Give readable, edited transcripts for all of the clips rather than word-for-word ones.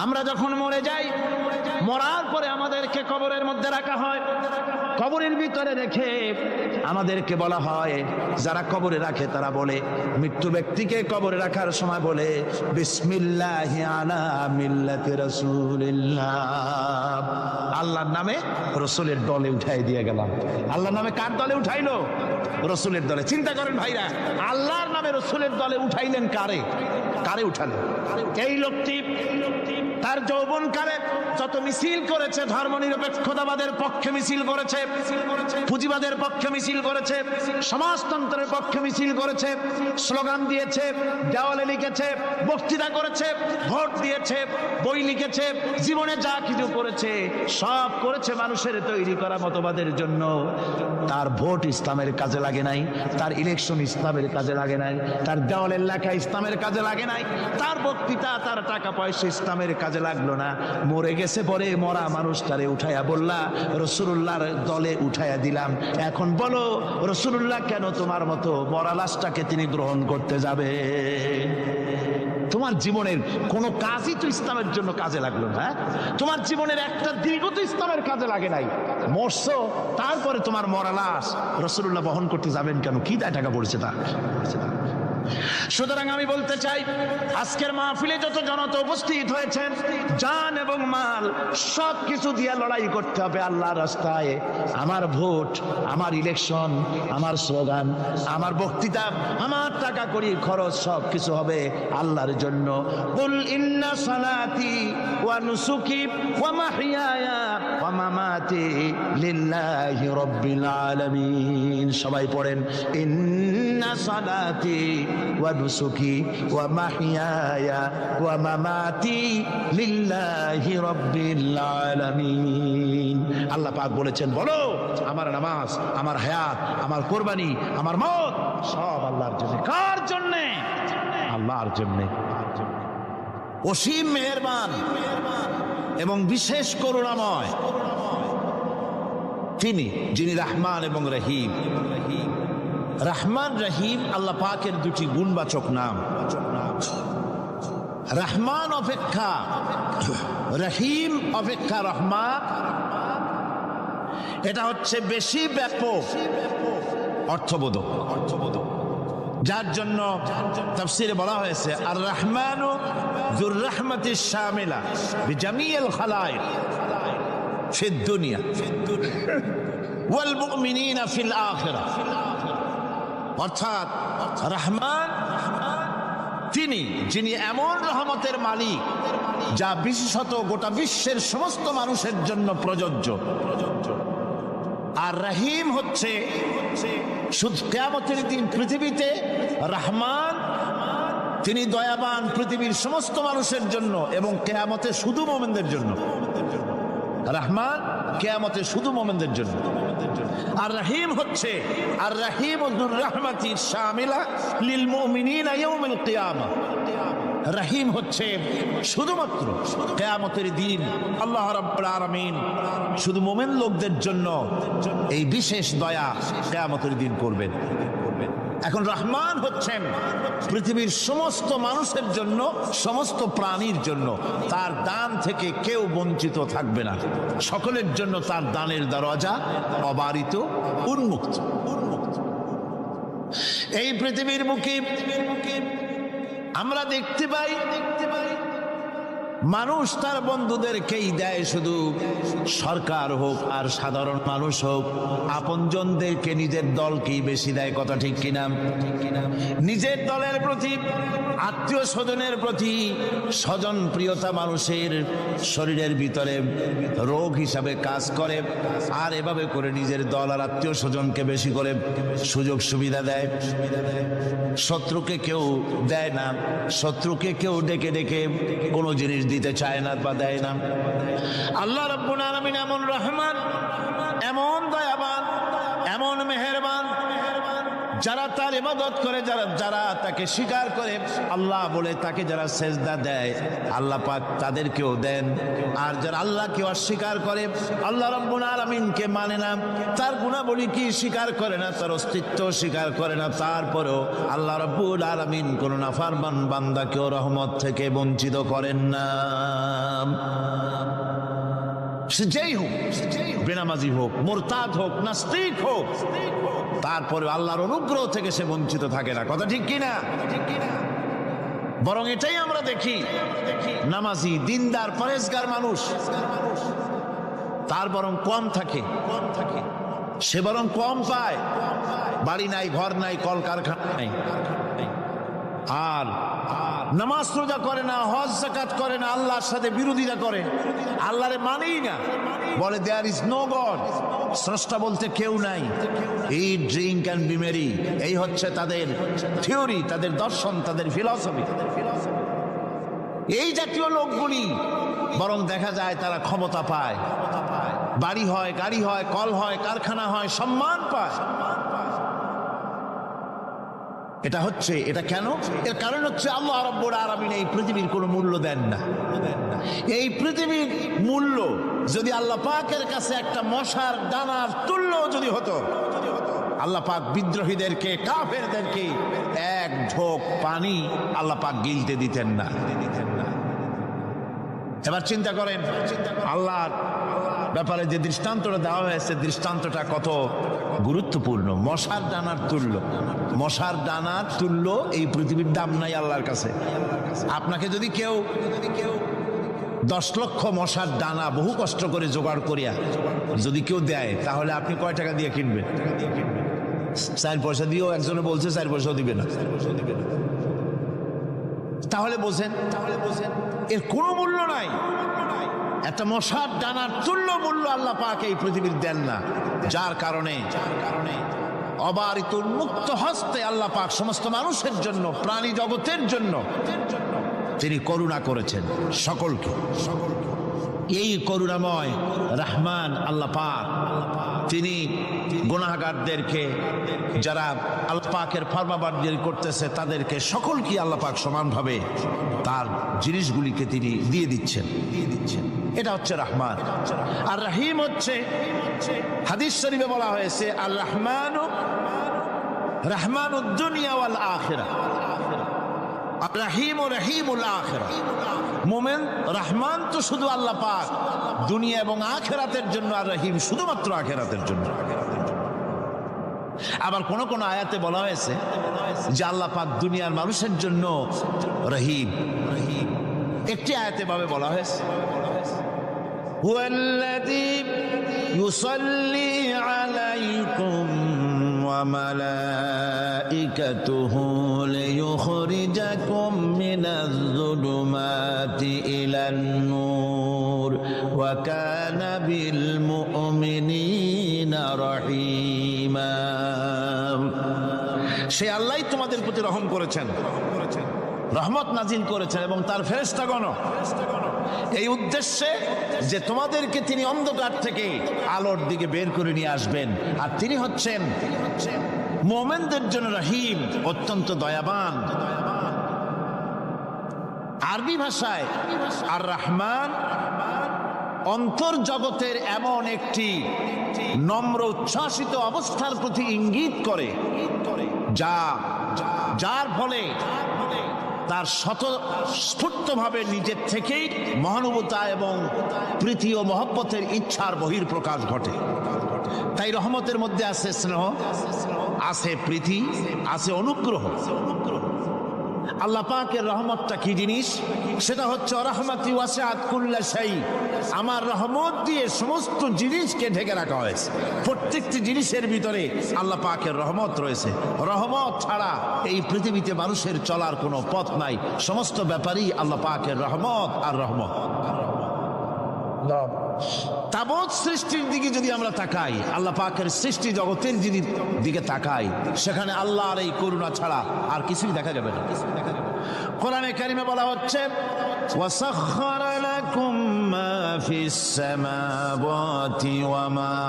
আমরা যখন মরে যাই, মরার পরে আমাদেরকে কবরের মধ্যে রাখা হয়। কবরের ভিতরে রেখে আমাদেরকে বলা হয়, যারা কবরে রাখে তারা বলে, মৃত্যু ব্যক্তিকে কবরে রাখার সময় বলে, বিসমিল্লাহি আলা মিল্লাতি রাসূলিল্লাহ, আল্লাহর নামে রসুলের দলে উঠাই দিয়ে গেলাম। আল্লাহর নামে কার দলে উঠাইলো? রসুলের দলে। চিন্তা করেন ভাইরা, আল্লাহর নামে রসুলের দলে উঠাইলেন কারে? কারে উঠালেন? এই লোকটি তার যৌবনকালে যত মিছিল করেছে, ধর্মনিরপেক্ষতাবাদের পক্ষে মিছিল করেছে, পুঁজিবাদের পক্ষে মিছিল করেছে, সমাজতন্ত্রের পক্ষে মিছিল করেছে, স্লোগান দিয়েছে, দেওয়ালে লিখেছে, বক্তৃতা করেছে, ভোট দিয়েছে, বই লিখেছে, জীবনে যা কিছু করেছে সব করেছে মানুষের তৈরি করা মতবাদের জন্য। তার ভোট ইসলামের কাজে লাগে নাই, তার ইলেকশন ইসলামের কাজে লাগে নাই, তার দেওয়ালের লেখা ইসলামের কাজে লাগে নাই, তার বক্তৃতা, তার টাকা পয়সা ইসলামের কাজে লাগলো না। মরে গেছে, পরে মরা মানুষটারে উঠাইয়া বললা রাসূলুল্লাহর দলে উঠাইয়া দিলাম। এখন বলো রাসূলুল্লাহ কেন তোমার মতো মরা লাশটাকে তিনি গ্রহণ করতে যাবে? তোমার জীবনের কোনো কাজই তো ইসলামের জন্য কাজে লাগলো না। তোমার জীবনের একটা দীর্ঘ তো ইসলামের কাজে লাগে নাই। মরছো, তারপরে তোমার মরা লাশ রাসূলুল্লাহ বহন করতে যাবেন কেন? কি দায় টাকা পড়েছে তা? সুতরাং আমি বলতে চাই, আজকের মাহফিলে যত জনতা উপস্থিত হয়েছেন, জান এবং মাল সব কিছু দিয়ে লড়াই করতে হবে আল্লাহর রাস্তায়। আমার ভোট, আমার ইলেকশন, আমার স্লোগান, আমার বক্তৃতা, আমার টাকা কড়ি খরচ সব কিছু হবে আল্লাহর জন্য। কুল ইন্না সালাতি ওয়া নুসুকি ওয়া মাহইয়ায়া ওয়া মামাতি লিল্লাহি রাব্বিল আলামিন। সবাই পড়েন, ইন্না সালাতি ওয়া নুসুকি ওয়া মাহইয়ায়া ওয়া মামাতি লিল্লাহি রাব্বিল আলামিন। আল্লাহ পাক বলেছেন, বলো আমার নামাজ, আমার হায়াত, আমার কুরবানি, আমার মওত সব আল্লাহর জন্য। কার জন্য? আল্লাহর জন্য। অসীম মেহেরবান এবং বিশেষ করুণাময় তিনি, যিনি রহমান এবং রহিম। রহমান রহিম আল্লাহ পাকের দুটি গুণবাচক নাম। রহমান অপেক্ষা রহিম অপেক্ষা রহমান, এটা হচ্ছে বেশি ব্যাপক অর্থবোধক, যার জন্য তাফসীরে বলা হয়েছে, আর রহমানু যুর রাহমাতিশ শামিলা বিজামিল খালায়েক ফিদ দুনিয়া ওয়াল মুমিনিনা ফিল আখিরাহ। অর্থাৎ রহমান তিনি, যিনি এমন রহমতের মালিক যা বিশেষত গোটা বিশ্বের সমস্ত মানুষের জন্য প্রযোজ্য। আর রহিম হচ্ছে শুধু কিয়ামতের দিন পৃথিবীতে রহমান তিনি দয়াবান পৃথিবীর সমস্ত মানুষের জন্য, এবং কিয়ামতে শুধু মুমিনদের জন্য। রহমান কিয়ামতে শুধু মুমিনদের জন্য। আর রহিম হচ্ছে, আর রহিম যুর রাহমাতি শামিলা লিল মুমিনিনা ইয়াউমিল কিয়ামা। রহিম হচ্ছে শুধুমাত্র কিয়ামতের দিন আল্লাহ রাব্বুল আলামিন শুধু মুমিন লোকদের জন্য এই বিশেষ দয়া কিয়ামতের দিন করবেন। এখন রহমান হচ্ছেন পৃথিবীর সমস্ত মানুষের জন্য, সমস্ত প্রাণীর জন্য। তার দান থেকে কেউ বঞ্চিত থাকবে না, সকলের জন্য তার দানের দরজা অবারিত, উন্মুক্ত। এই পৃথিবীর বুকে আমরা দেখতে পাই মানুষ তার বন্ধুদেরকেই দেয়, শুধু সরকার হোক আর সাধারণ মানুষ হোক, আপনজনদেরকে নিজের দলকেই বেশি দেয়। কথা ঠিক কিনা? নিজের দলের প্রতি, আত্মীয় স্বজনের প্রতি স্বজন প্রিয়তা মানুষের শরীরের ভিতরে রোগ হিসাবে কাজ করে, আর এভাবে করে নিজের দল আর আত্মীয় স্বজনকে বেশি করে সুযোগ সুবিধা দেয়। শত্রুকে কেউ দেয় না, শত্রুকে কেউ ডেকে ডেকে কোনো জিনিস দিতে চায় না বা দেয় না। আল্লাহ রাব্বুল আলামিন এমন রহমান, এমন দয়াবান, এমন মেহেরবান, যারা তার ইবাদত করে, যারা তাকে স্বীকার করে, আল্লাহ বলে তাকে যারা সেজদা দেয় আল্লাহ পাক তাদেরকেও দেন। আর যারা আল্লাহকে অস্বীকার করে, আল্লাহ রাব্বুল আলামিনকে মানে না, তার গুণাবলী কি স্বীকার করে না, তার অস্তিত্ব স্বীকার করে না, তারপরেও আল্লাহ রাব্বুল আলামিন কোন নাফরমান বান্দাকেও রহমত থেকে বঞ্চিত করেন না। সে যেই হোক, বেনামাজি হোক, মুরতাদ হোক, নাস্তিক হোক, তারপরে আল্লাহর অনুগ্রহ থেকে সে বঞ্চিত থাকে না। কথা ঠিক কিনা? বরং এটাই আমরা দেখি, নামাজি দিনদার পরেজগার মানুষ তার বরং কম থাকে, সে বরং কম পায়। বাড়ি নাই, ঘর নাই, কলকারখানা নাই, আর নামাজ রোজা করে না, হজ যাকাত করে না, আল্লাহর সাথে বিরোধিতা করে, আল্লাহরে মানেই না, বলে দেয়ার ইজ নো গড, স্রষ্টা বলতে কেউ নাই। ইট, ড্রিঙ্ক অ্যান্ড বি মেরি, এই হচ্ছে তাদের থিওরি, তাদের দর্শন, তাদের ফিলসফি। এই জাতীয় লোকগুলি বরং দেখা যায় তারা ক্ষমতা পায়, বাড়ি হয়, গাড়ি হয়, কল হয়, কারখানা হয়, সম্মান পায়। এটা কেন? এর কারণ হচ্ছে আল্লাহ রাব্বুল আলামিন এই পৃথিবীর কোনো মূল্য দেন না। এই পৃথিবীর মূল্য যদি আল্লাহ পাকের কাছে একটা মশার দানার তুল্য যদি হতো, আল্লাহ পাক বিদ্রোহীদেরকে, কাফেরদেরকে এক ঢোক পানি আল্লাহ পাক গিলতে দিতেন না। এবার চিন্তা করেন, আল্লাহর ব্যাপারে যে দৃষ্টান্তটা দেওয়া হয়েছে, দৃষ্টান্তটা কত গুরুত্বপূর্ণ। মশার দানার তুল্য, মশার দানার তুল্য এই পৃথিবীর দাম নাই আল্লাহর কাছে। আপনাকে যদি কেউ 10 লক্ষ মশার দানা বহু কষ্ট করে জোগাড় করিয়া যদি কেউ দেয়, তাহলে আপনি কয় টাকা দিয়ে কিনবেন? 4 পয়সা দিয়েও একজনে বলছে 4 পয়সাও দিবে না। তাহলে বোঝেন এর কোনো মূল্য নাই। একটা মশার ডানার তুল্য মূল্য আল্লাহ পাক এই পৃথিবীর দেন না, যার কারণে অবারিত উন্মুক্ত হস্তে আল্লাহ পাক সমস্ত মানুষের জন্য, প্রাণী জগতের জন্য তিনি করুণা করেছেন সকলকে। এই করুণাময় রহমান আল্লাহ পাক, তিনি গুনাহগারদেরকে, যারা আল্লাহ পাকের ফরমাবরদারি করতেছে, তাদেরকে সকলকে আল্লাহ পাক সমানভাবে তার জিনিসগুলিকে তিনি দিয়ে দিচ্ছেন। এটা হচ্ছে রহমান। আর রহিম হচ্ছে, হাদিস শরীফে বলা হয়েছে, আর রহমানু রহমানুদ দুনিয়া ওয়াল আখিরাহ, আর রহিম রহিমুল আখিরাহ। মোমেন রহমান তো শুধু আল্লাহ পাক দুনিয়া এবং আখিরাতের জন্য, আর রহিম শুধুমাত্র আখিরাতের জন্য। আবার কোন কোন আয়াতে বলা হয়েছে যে আল্লাহ পাক দুনিয়ার মানুষের জন্য রহিম। একটি আয়াতে ভাবে বলা হয়েছে, হুয়াল্লাযী ইউসাল্লি আলাইকুম ওয়া মালাইকাতুহু লিয়ুখরিজাকুম মিনাজ যুলুমাতি ইলান নূর ওয়া কানা বিল মুমিনিনা রহিমা। সে আল্লাহই তোমাদের প্রতি রহম করেছেন, রহমত নাজিল করেছেন, এবং তার ফেরেশতাগণ এই উদ্দেশ্যে যে তোমাদেরকে তিনি অন্ধকার থেকে আলোর দিকে বের করে নিয়ে আসবেন। আর তিনি হচ্ছেন মুমিনদের জন্য রহিম, অত্যন্ত দয়াবান। আরবি ভাষায় আর রহমান অন্তর্জগতের এমন একটি নম্র উচ্ছ্বাসিত অবস্থার প্রতি ইঙ্গিত করে, যার ফলে তার স্বতঃস্ফূর্তভাবে নিজের থেকেই মহানুভবতা এবং প্রীতি ও মহব্বতের ইচ্ছার বহির্প্রকাশ ঘটে। তাই রহমতের মধ্যে আছে স্নেহ, আছে প্রীতি, আছে অনুগ্রহ। আল্লাহ পাকের রহমতটা কি জিনিস? সেটা হচ্ছে রহমতি ওয়াসিআত কুল্লা শাই, আমার রহমত দিয়ে সমস্ত জিনিসকে ঢেকে রাখা হয়েছে। প্রত্যেকটি জিনিসের ভিতরে আল্লাহ পাকের রহমত রয়েছে। রহমত ছাড়া এই পৃথিবীতে মানুষের চলার কোনো পথ নাই। সমস্ত ব্যাপারই আল্লাহ পাকের রহমত আর রহমত। তাবৎ সৃষ্টির দিকে যদি আমরা তাকাই, আল্লাহ পাকের সৃষ্টি জগতের দিকে তাকাই, সেখানে আল্লাহর এই করুণা ছাড়া আর কিছুই দেখা যাবে না। কোরআনে কারিমে বলা হচ্ছে, ওয়াসাখখারা لكم ما في السماوات وما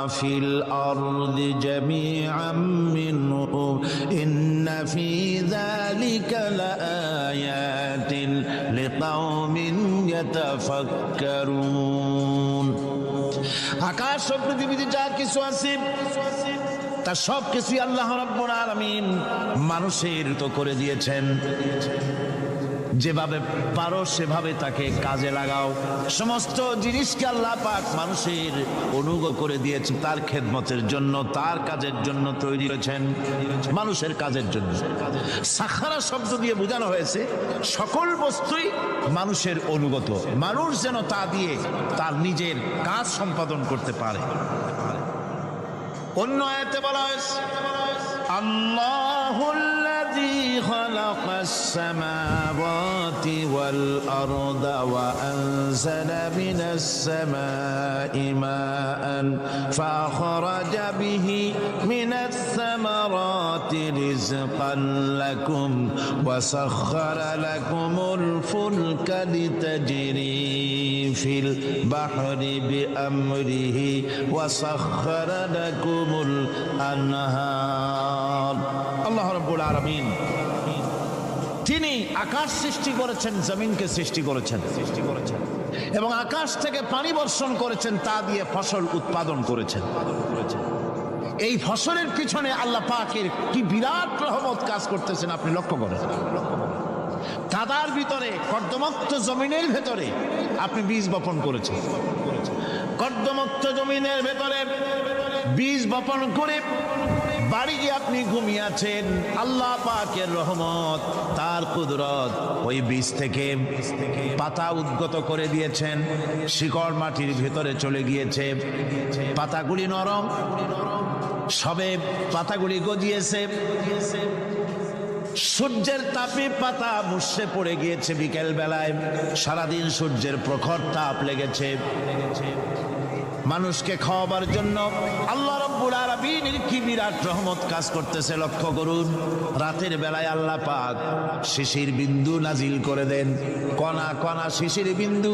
في الأرض جميعا منه إن في ذلك لآيات لقوم يتفكرون আকাশ ও পৃথিবীতে যা কিছু আছে তা সব কিছুই আল্লাহ রাব্বুল আলামিন মানুষের তো করে দিয়েছেন। যেভাবে পারো সেভাবে তাকে কাজে লাগাও। সমস্ত জিনিসকে আল্লাহ পাক মানুষের অনুগ্রহ করে দিয়েছেন, তার খেদমতের জন্য, তার কাজের জন্য তৈরি করেছেন, মানুষের কাজের জন্য। সাখারা শব্দ দিয়ে বোঝানো হয়েছে সকল বস্তুই মানুষের অনুগত, মানুষ যেন তা দিয়ে তার নিজের কাজ সম্পাদন করতে পারে। অন্য আয়াতে বলা হয়েছে আল্লাহুল্লাযী খালাকাস সামাওয়াতি ওয়াল আরদা ওয়া আনজালা মিনাস সামাই মাআন ফাখরাজা বিহি মিনাস সামারাতি রিজকান লাকুম ওয়া সাখখারা লাকুমুল ফুলকা লিতাজরি ফিল বাহরি বিআমরিহি ওয়া সাখখারা লাকুমুল আনহার। আল্লাহ রাব্বুল আলামিন তিনি আকাশ সৃষ্টি করেছেন, জমিনকে সৃষ্টি করেছেন এবং আকাশ থেকে পানি বর্ষণ করেছেন, তা দিয়ে ফসল উৎপাদন করেছেন। এই ফসলের পিছনে আল্লাহ পাকের কি বিরাট রহমত কাজ করতেছেন আপনি লক্ষ্য করেন। কাদার ভিতরে কর্দমাক্ত জমিনের ভেতরে আপনি বীজ বপন করেছেন, কর্দমাক্ত জমিনের ভেতরে বীজ বপন করে বাড়ি গিয়ে আপনি ঘুমিয়ে আছেন। আল্লাহ পাকের রহমত, তার কুদরত, ওই বীজ থেকে পাতা উদ্গত করে দিয়েছেন, শিকড় মাটির ভেতরে চলে গিয়েছে, পাতাগুলি নরম, সবে পাতাগুলি গজিয়েছে, সূর্যের তাপে পাতা মুষড়ে পড়ে গিয়েছে। বিকেল বেলায় সারাদিন সূর্যের প্রখর তাপ লেগেছে। মানুষকে খাওয়াবার জন্য আল্লাহ রাব্বুল আলামিনের কি বিরাট রহমত কাজ করতেছে লক্ষ্য করুন। রাতের বেলায় আল্লাহ পাক শিশির বিন্দু নাজিল করে দেন, কণা কণা শিশির বিন্দু